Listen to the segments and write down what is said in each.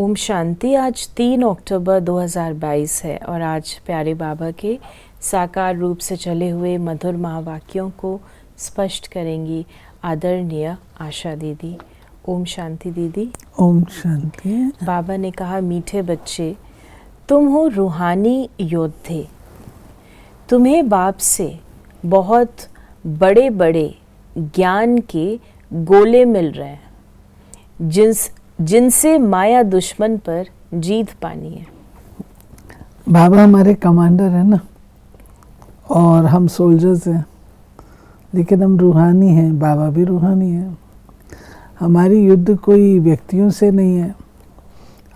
ओम शांति। आज 3 अक्टूबर 2022 है और आज प्यारे बाबा के साकार रूप से चले हुए मधुर महावाक्यों को स्पष्ट करेंगी आदरणीय आशा दीदी। ओम शांति दीदी। ओम शांति। बाबा ने कहा, मीठे बच्चे, तुम हो रूहानी योद्धे। तुम्हें बाप से बहुत बड़े बड़े ज्ञान के गोले मिल रहे हैं जिनसे माया दुश्मन पर जीत पानी है। बाबा हमारे कमांडर है ना, और हम सोल्जर्स हैं, लेकिन हम रूहानी हैं। बाबा भी रूहानी है। हमारी युद्ध कोई व्यक्तियों से नहीं है,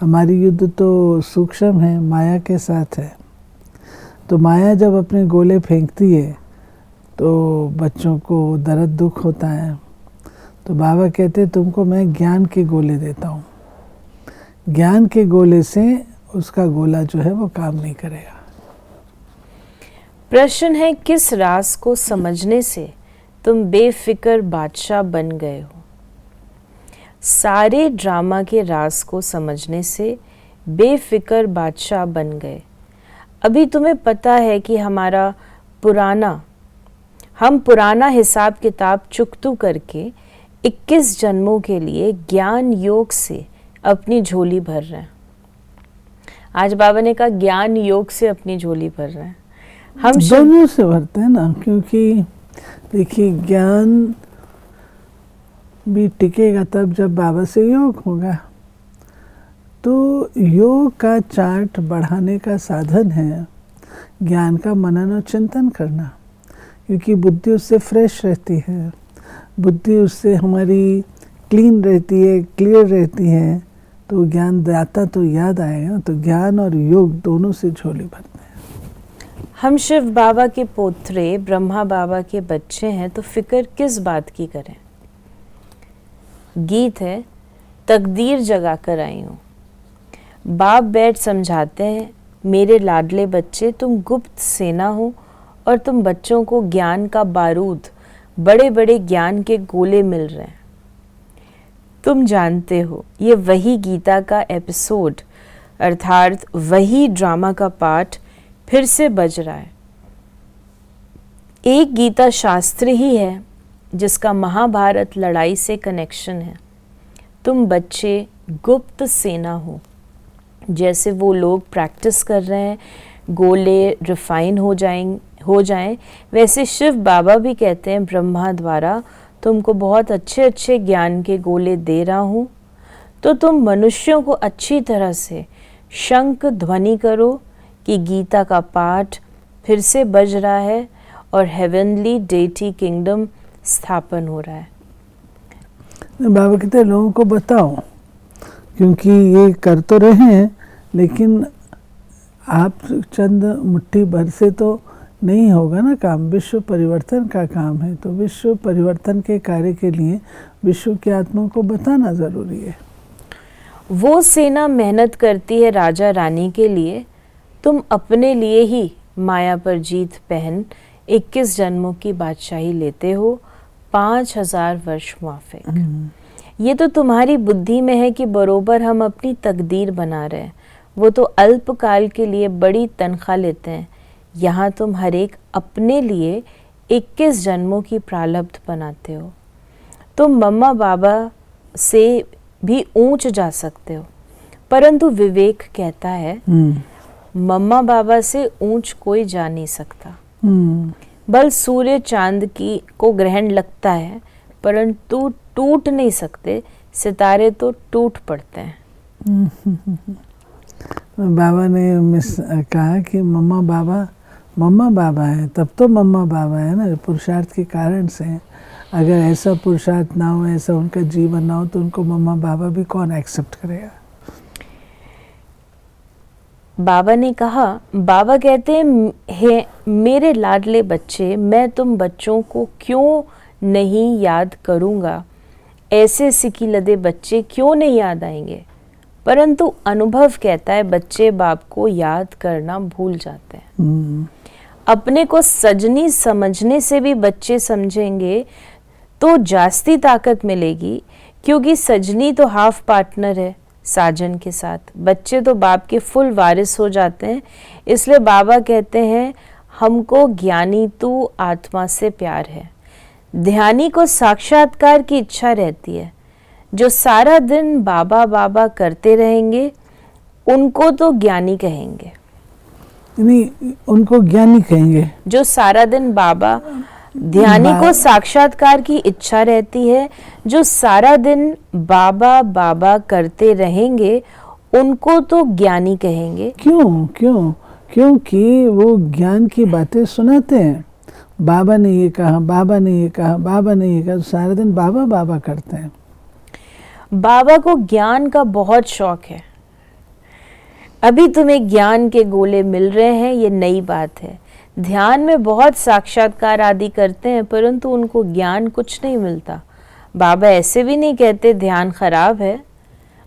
हमारी युद्ध तो सूक्ष्म है, माया के साथ है। तो माया जब अपने गोले फेंकती है तो बच्चों को दर्द दुख होता है। तो बाबा कहते हैं तुमको मैं ज्ञान के गोले देता हूँ। ज्ञान के गोले से उसका गोला जो है वो काम नहीं करेगा। प्रश्न है, किस राज को समझने से तुम बेफिक्र बादशाह बन गए हो? सारे ड्रामा के राज को समझने से बेफिक्र बादशाह बन गए। अभी तुम्हें पता है कि हम पुराना हिसाब किताब चुकतू करके 21 जन्मों के लिए ज्ञान योग से अपनी झोली भर रहे हैं। आज बाबा ने कहा ज्ञान योग से अपनी झोली भर रहे हैं। हम दोनों से भरते हैं ना, क्योंकि देखिए ज्ञान भी टिकेगा तब जब बाबा से योग होगा। तो योग का चार्ट बढ़ाने का साधन है ज्ञान का मनन और चिंतन करना, क्योंकि बुद्धि उससे फ्रेश रहती है, बुद्धि उससे हमारी क्लीन रहती है, क्लियर रहती है। तो ज्ञान दाता तो याद आएगा। तो ज्ञान और योग दोनों से झोली भरते हैं। हम शिव बाबा के पोत्रे, ब्रह्मा बाबा के बच्चे हैं, तो फिक्र किस बात की करें? गीत है, तकदीर जगा कर आई हूँ। बाप बैठ समझाते हैं, मेरे लाडले बच्चे, तुम गुप्त सेना हो और तुम बच्चों को ज्ञान का बारूद, बड़े बड़े ज्ञान के गोले मिल रहे हैं। तुम जानते हो ये वही गीता का एपिसोड अर्थात वही ड्रामा का पार्ट फिर से बज रहा है। एक गीता शास्त्र ही है जिसका महाभारत लड़ाई से कनेक्शन है। तुम बच्चे गुप्त सेना हो। जैसे वो लोग प्रैक्टिस कर रहे हैं गोले रिफाइन हो जाएं, वैसे शिव बाबा भी कहते हैं ब्रह्मा द्वारा तुमको बहुत अच्छे अच्छे ज्ञान के गोले दे रहा हूँ। तो तुम मनुष्यों को अच्छी तरह से शंख ध्वनि करो कि गीता का पाठ फिर से बज रहा है और हेवनली डेटी किंगडम स्थापन हो रहा है। बाबा कहते हैं लोगों को बताओ, क्योंकि ये कर तो रहे हैं, लेकिन आप चंद मुट्ठी भर से तो नहीं होगा ना काम। विश्व परिवर्तन का काम है, तो विश्व परिवर्तन के कार्य के लिए विश्व की आत्मा को बताना ज़रूरी है। वो सेना मेहनत करती है राजा रानी के लिए, तुम अपने लिए ही माया पर जीत पहन 21 जन्मों की बादशाही लेते हो। 5000 वर्ष मुआफिक। ये तो तुम्हारी बुद्धि में है कि बरोबर हम अपनी तकदीर बना रहे हैं। वो तो अल्पकाल के लिए बड़ी तनख्वाह लेते हैं। यहाँ तुम हर एक अपने लिए 21 जन्मों की प्रारब्ध बनाते हो। तुम मम्मा बाबा से भी ऊंच जा सकते हो, परंतु विवेक कहता है मम्मा बाबा से ऊंच कोई जा नहीं सकता। बल सूर्य चांद को ग्रहण लगता है, परंतु टूट नहीं सकते। सितारे तो टूट पड़ते हैं। बाबा ने कहा कि मम्मा बाबा है, तब तो मम्मा बाबा है ना, पुरुषार्थ के कारण से। अगर ऐसा पुरुषार्थ ना हो, ऐसा उनका जीवन ना हो, तो उनको मम्मा बाबा भी कौन एक्सेप्ट करेगा? बाबा ने कहा, बाबा कहते हैं मेरे लाडले बच्चे, मैं तुम बच्चों को क्यों नहीं याद करूँगा? ऐसे सिकी लदे बच्चे क्यों नहीं याद आएंगे? परंतु अनुभव कहता है बच्चे बाप को याद करना भूल जाते हैं। अपने को सजनी समझने से भी बच्चे समझेंगे तो जास्ती ताकत मिलेगी, क्योंकि सजनी तो हाफ पार्टनर है, साजन के साथ। बच्चे तो बाप के फुल वारिस हो जाते हैं, इसलिए बाबा कहते हैं हमको ज्ञानी तू आत्मा से प्यार है। ध्यानी को साक्षात्कार की इच्छा रहती है। जो सारा दिन बाबा बाबा करते रहेंगे उनको तो ज्ञानी कहेंगे। नहीं, उनको ज्ञानी कहेंगे। जो सारा दिन बाबा, ध्यानी को साक्षात्कार की इच्छा रहती है, जो सारा दिन बाबा बाबा करते रहेंगे उनको तो ज्ञानी कहेंगे। क्यों क्यों? क्योंकि वो ज्ञान की बातें सुनाते हैं। बाबा ने ये कहा, बाबा ने ये कहा, बाबा ने ये कहा, सारा दिन बाबा बाबा करते हैं। बाबा को ज्ञान का बहुत शौक है। अभी तुम्हें ज्ञान के गोले मिल रहे हैं, ये नई बात है। ध्यान में बहुत साक्षात्कार आदि करते हैं, परंतु उनको ज्ञान कुछ नहीं मिलता। बाबा ऐसे भी नहीं कहते ध्यान खराब है।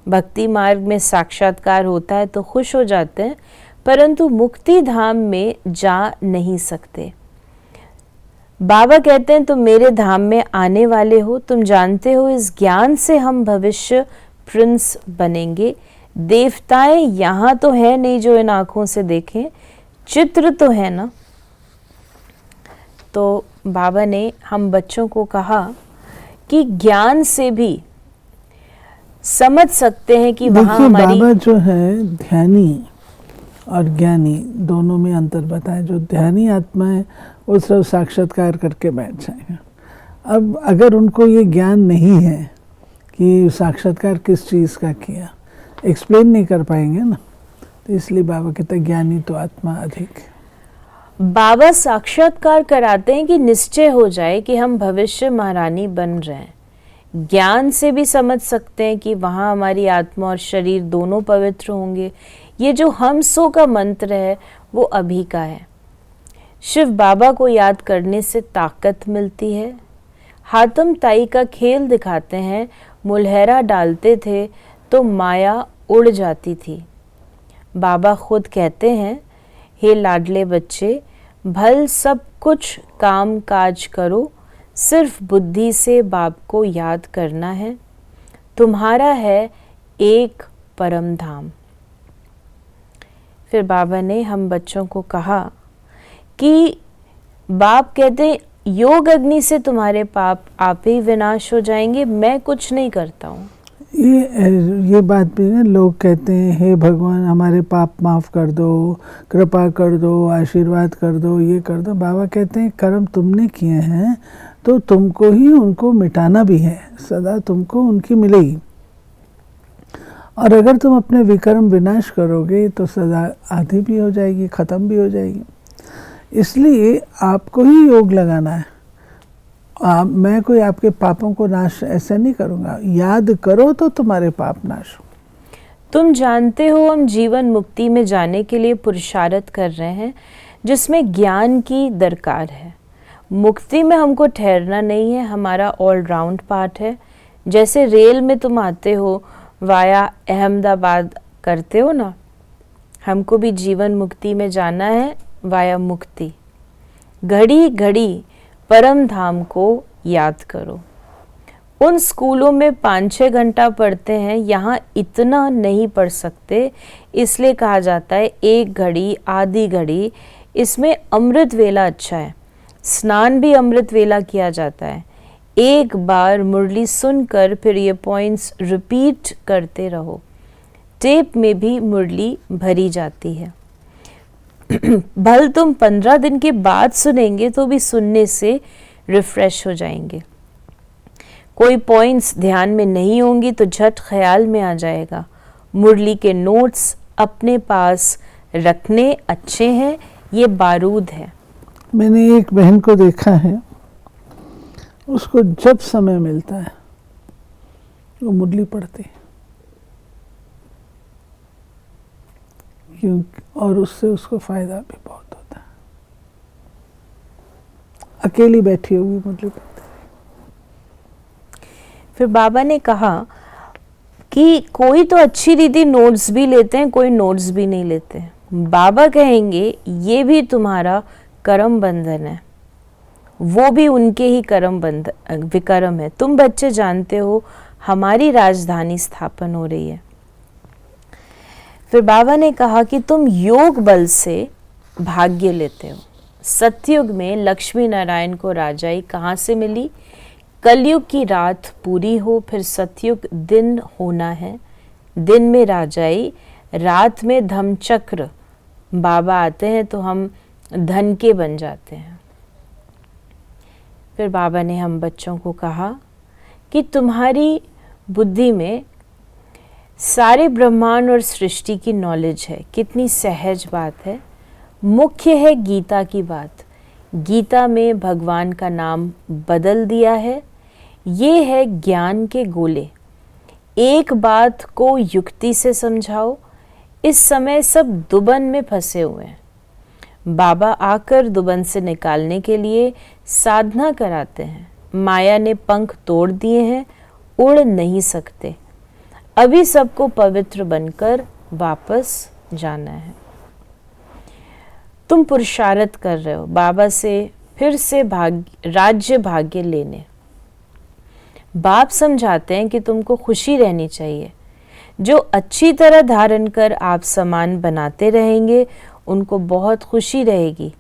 भक्ति मार्ग में साक्षात्कार होता है तो खुश हो जाते हैं, परंतु मुक्ति धाम में जा नहीं सकते। बाबा कहते हैं तुम मेरे धाम में आने वाले हो, तुम जानते हो इस ज्ञान से हम भविष्य प्रिंस बनेंगे। देवताएं यहाँ तो है नहीं जो इन आँखों से देखें, चित्र तो है ना। तो बाबा ने हम बच्चों को कहा कि ज्ञान से भी समझ सकते हैं कि वहाँ हमारी। बाबा जो है ध्यानी और ज्ञानी दोनों में अंतर बताए। जो ध्यानी आत्मा है वो सिर्फ साक्षात्कार करके बैठ जाएगा। अब अगर उनको ये ज्ञान नहीं है कि साक्षात्कार किस चीज़ का किया, एक्सप्लेन नहीं कर पाएंगे ना, तो इसलिए बाबा कहते ज्ञानी तो आत्मा अधिक। बाबा साक्षात्कार कराते हैं कि निश्चय हो जाए कि हम भविष्य महारानी बन रहे हैं। ज्ञान से भी समझ सकते हैं कि वहाँ हमारी आत्मा और शरीर दोनों पवित्र होंगे। ये जो हम सो का मंत्र है वो अभी का है। शिव बाबा को याद करने से ताकत मिलती है। हातम ताई का खेल दिखाते हैं, मुलहरा डालते थे तो माया उड़ जाती थी। बाबा खुद कहते हैं, हे लाडले बच्चे, भल सब कुछ काम काज करो, सिर्फ बुद्धि से बाप को याद करना है। तुम्हारा है एक परम धाम। फिर बाबा ने हम बच्चों को कहा कि बाप कहते योग अग्नि से तुम्हारे पाप आप ही विनाश हो जाएंगे, मैं कुछ नहीं करता हूँ। ये बात भी ना, लोग कहते हैं हे भगवान हमारे पाप माफ़ कर दो, कृपा कर दो, आशीर्वाद कर दो, ये कर दो। बाबा कहते हैं कर्म तुमने किए हैं तो तुमको ही उनको मिटाना भी है, सदा तुमको उनकी मिलेगी। और अगर तुम अपने विकर्म विनाश करोगे तो सदा आधी भी हो जाएगी, ख़त्म भी हो जाएगी। इसलिए आपको ही योग लगाना है। मैं कोई आपके पापों को नाश ऐसे नहीं करूँगा, याद करो तो तुम्हारे पाप नाश हो। तुम जानते हो हम जीवन मुक्ति में जाने के लिए पुरुषार्थ कर रहे हैं, जिसमें ज्ञान की दरकार है। मुक्ति में हमको ठहरना नहीं है, हमारा ऑलराउंड पार्ट है। जैसे रेल में तुम आते हो वाया अहमदाबाद करते हो ना, हमको भी जीवन मुक्ति में जाना है वाया मुक्ति। घड़ी घड़ी परम धाम को याद करो। उन स्कूलों में 5-6 घंटा पढ़ते हैं, यहाँ इतना नहीं पढ़ सकते, इसलिए कहा जाता है एक घड़ी आधी घड़ी। इसमें अमृत वेला अच्छा है, स्नान भी अमृत वेला किया जाता है। एक बार मुरली सुनकर फिर ये पॉइंट्स रिपीट करते रहो। टेप में भी मुरली भरी जाती है। भल तुम 15 दिन के बाद सुनेंगे तो भी सुनने से रिफ्रेश हो जाएंगे। कोई पॉइंट्स ध्यान में नहीं होंगी तो झट ख्याल में आ जाएगा। मुरली के नोट्स अपने पास रखने अच्छे हैं, ये बारूद है। मैंने एक बहन को देखा है, उसको जब समय मिलता है वो मुरली पढ़ती है, क्योंकि और उससे उसको फ़ायदा भी बहुत होता है। अकेली बैठी होगी मुरली पढ़ती। फिर बाबा ने कहा कि कोई तो अच्छी रीति नोट्स भी लेते हैं, कोई नोट्स भी नहीं लेते हैं। बाबा कहेंगे ये भी तुम्हारा कर्म बंधन है, वो भी उनके ही कर्म बंधन विकर्म है। तुम बच्चे जानते हो हमारी राजधानी स्थापन हो रही है। फिर बाबा ने कहा कि तुम योग बल से भाग्य लेते हो। सतयुग में लक्ष्मी नारायण को राजाई कहाँ से मिली? कलयुग की रात पूरी हो, फिर सतयुग दिन होना है। दिन में राजाई, रात में धम्मचक्र। बाबा आते हैं तो हम धन के बन जाते हैं। फिर बाबा ने हम बच्चों को कहा कि तुम्हारी बुद्धि में सारे ब्रह्मांड और सृष्टि की नॉलेज है। कितनी सहज बात है। मुख्य है गीता की बात। गीता में भगवान का नाम बदल दिया है। ये है ज्ञान के गोले। एक बात को युक्ति से समझाओ। इस समय सब दुबन में फंसे हुए हैं। बाबा आकर दुबन से निकालने के लिए साधना कराते हैं। माया ने पंख तोड़ दिए हैं, उड़ नहीं सकते। अभी सबको पवित्र बनकर वापस जाना है। तुम पुरुषार्थ कर रहे हो बाबा से फिर से राज्य भाग्य लेने। बाप समझाते हैं कि तुमको खुशी रहनी चाहिए। जो अच्छी तरह धारण कर आप सामान बनाते रहेंगे उनको बहुत खुशी रहेगी।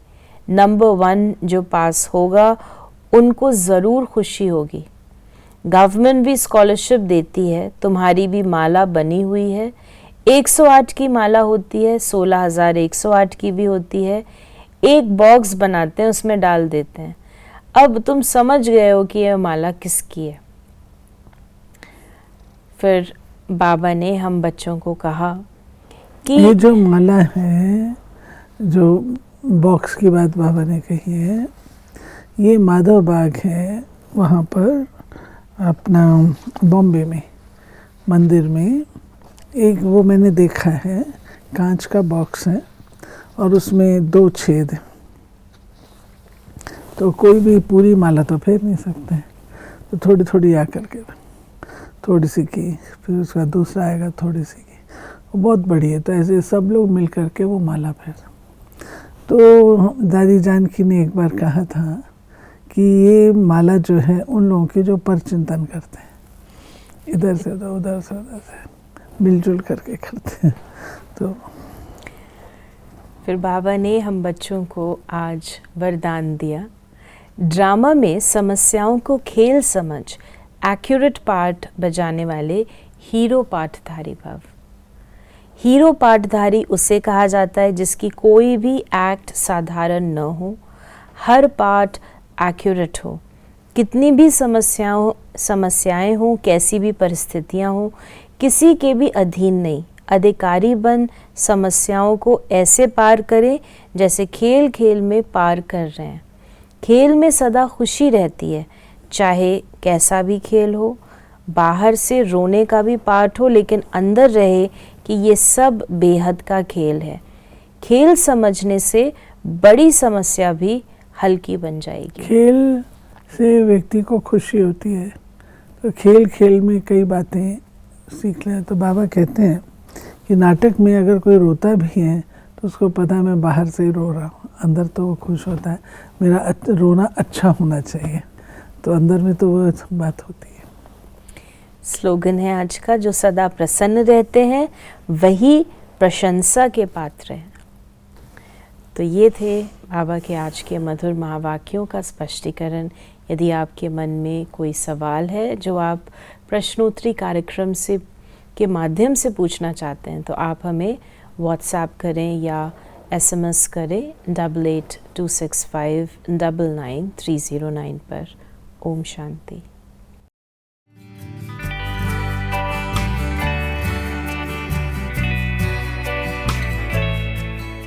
नंबर 1 जो पास होगा उनको ज़रूर खुशी होगी। गवर्नमेंट भी स्कॉलरशिप देती है। तुम्हारी भी माला बनी हुई है। 108 की माला होती है, 16,108 की भी होती है। एक बॉक्स बनाते हैं, उसमें डाल देते हैं। अब तुम समझ गए हो कि यह माला किसकी है। फिर बाबा ने हम बच्चों को कहा कि ये जो माला है, जो बॉक्स की बात बाबा ने कही है, ये माधव बाग है, वहाँ पर अपना बॉम्बे में मंदिर में एक वो मैंने देखा है, कांच का बॉक्स है और उसमें 2 छेद हैं। तो कोई भी पूरी माला तो फेर नहीं सकते, तो थोड़ी थोड़ी आकर के थोड़ी सी की, फिर उसका दूसरा आएगा थोड़ी सी की, वो बहुत बड़ी है। तो ऐसे सब लोग मिल कर के वो माला फेर। तो दादी जानकी ने एक बार कहा था कि ये माला जो है उन लोगों की जो पर चिंतन करते हैं, इधर से उधर, उधर से उधर से मिलजुल करके करते हैं। तो फिर बाबा ने हम बच्चों को आज वरदान दिया। ड्रामा में समस्याओं को खेल समझ एक्यूरेट पार्ट बजाने वाले हीरो पाठधारी भव। हीरो पाठधारी उसे कहा जाता है जिसकी कोई भी एक्ट साधारण न हो, हर पार्ट एक्यूरेट हो। कितनी भी समस्याएं हों, कैसी भी परिस्थितियां हों, किसी के भी अधीन नहीं। अधिकारी बन समस्याओं को ऐसे पार करें जैसे खेल खेल में पार कर रहे हैं। खेल में सदा खुशी रहती है, चाहे कैसा भी खेल हो। बाहर से रोने का भी पार्ट हो, लेकिन अंदर रहे कि ये सब बेहद का खेल है। खेल समझने से बड़ी समस्या भी हल्की बन जाएगी। खेल से व्यक्ति को खुशी होती है, तो खेल खेल में कई बातें सीख लें। तो बाबा कहते हैं कि नाटक में अगर कोई रोता भी है तो उसको पता है मैं बाहर से ही रो रहा हूँ, अंदर तो वो खुश होता है, मेरा रोना अच्छा होना चाहिए। तो अंदर में तो वो बात होती है। स्लोगन है आज का, जो सदा प्रसन्न रहते हैं वही प्रशंसा के पात्र हैं। तो ये थे बाबा के आज के मधुर महावाक्यों का स्पष्टीकरण। यदि आपके मन में कोई सवाल है जो आप प्रश्नोत्तरी कार्यक्रम से के माध्यम से पूछना चाहते हैं, तो आप हमें व्हाट्सएप करें या SMS करें 8826599309 पर। ओम शांति।